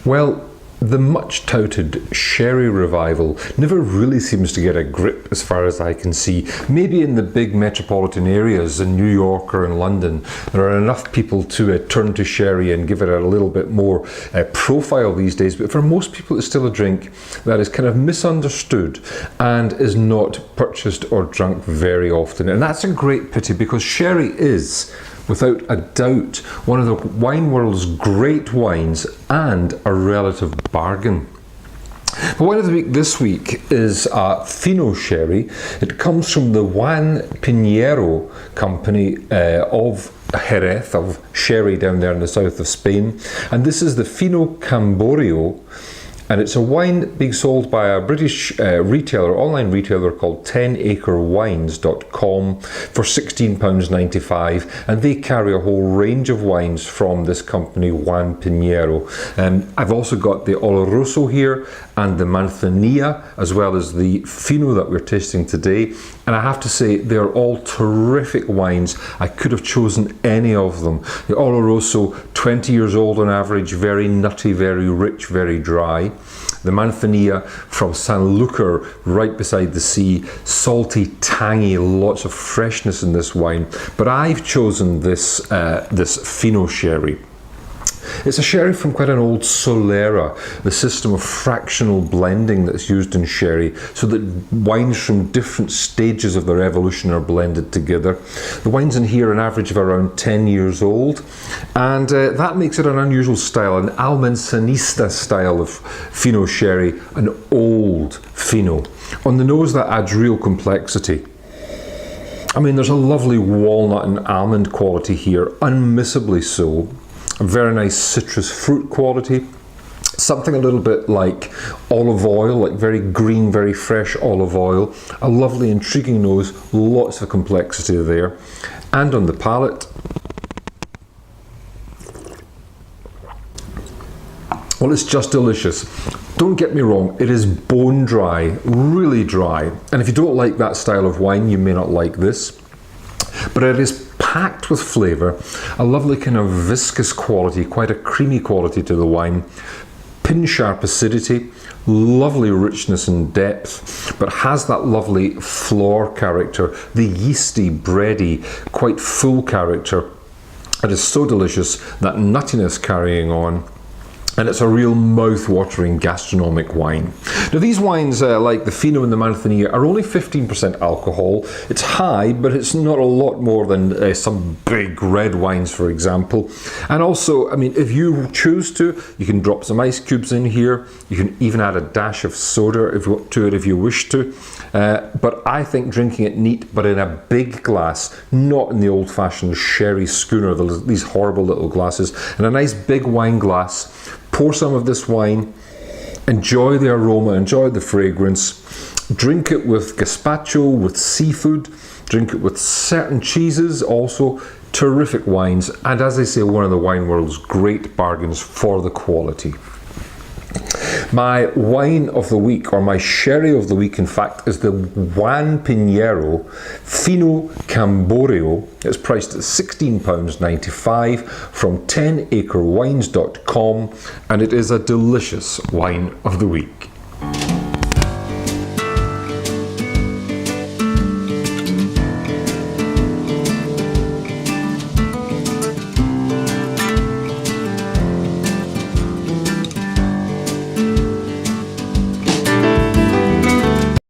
Well, the much touted sherry revival never really seems to get a grip as far as I can see. Maybe in the big metropolitan areas in New York or in London, there are enough people to turn to sherry and give it a little bit more profile these days. But for most people, it's still a drink that is kind of misunderstood and is not purchased or drunk very often. And that's a great pity, because sherry is, without a doubt, one of the wine world's great wines and a relative bargain. The wine of the week this week is Fino Sherry. It comes from the Juan Pinero company of Jerez, of sherry down there in the south of Spain. And this is the Fino Camborio. And it's a wine being sold by a British retailer, online retailer called 10acrewines.com for £16.95. And they carry a whole range of wines from this company, Juan Pinero. I've also got the Oloroso here and the Manzanilla, as well as the Fino that we're tasting today. And I have to say, they're all terrific wines. I could have chosen any of them. The Oloroso, 20 years old on average, very nutty, very rich, very dry. The Manzanilla from Sanlúcar, right beside the sea, salty, tangy, lots of freshness in this wine. But I've chosen this Fino Sherry. It's a sherry from quite an old Solera, the system of fractional blending that's used in sherry, so that wines from different stages of their evolution are blended together. The wines in here are an average of around 10 years old, and that makes it an unusual style, an Almanzanista style of Fino sherry, an old Fino. On the nose, that adds real complexity. I mean, there's a lovely walnut and almond quality here, unmissably so. A very nice citrus fruit quality, something a little bit like olive oil, like very green, very fresh olive oil. A lovely, intriguing nose, lots of complexity there. And on the palate, well, it's just delicious. Don't get me wrong, it is bone dry, really dry. And if you don't like that style of wine, you may not like this. But it is packed with flavour, a lovely kind of viscous quality, quite a creamy quality to the wine, pin sharp acidity, lovely richness and depth, but has that lovely floor character, the yeasty, bready, quite full character. It is so delicious, that nuttiness carrying on. And it's a real mouth-watering gastronomic wine. Now, these wines, like the Fino and the Manzanilla, are only 15% alcohol. It's high, but it's not a lot more than some big red wines, for example. And also, I mean, if you choose to, you can drop some ice cubes in here. You can even add a dash of soda to it if you wish to. But I think drinking it neat, but in a big glass, not in the old-fashioned sherry schooner, these horrible little glasses, in a nice big wine glass. Pour some of this wine, enjoy the aroma, enjoy the fragrance, drink it with gazpacho, with seafood, drink it with certain cheeses, also terrific wines, and as I say, one of the wine world's great bargains for the quality. My wine of the week, or my sherry of the week in fact, is the Juan Pinero Fino Camborio. It's priced at £16.95 from 10acrewines.com, and it is a delicious wine of the week.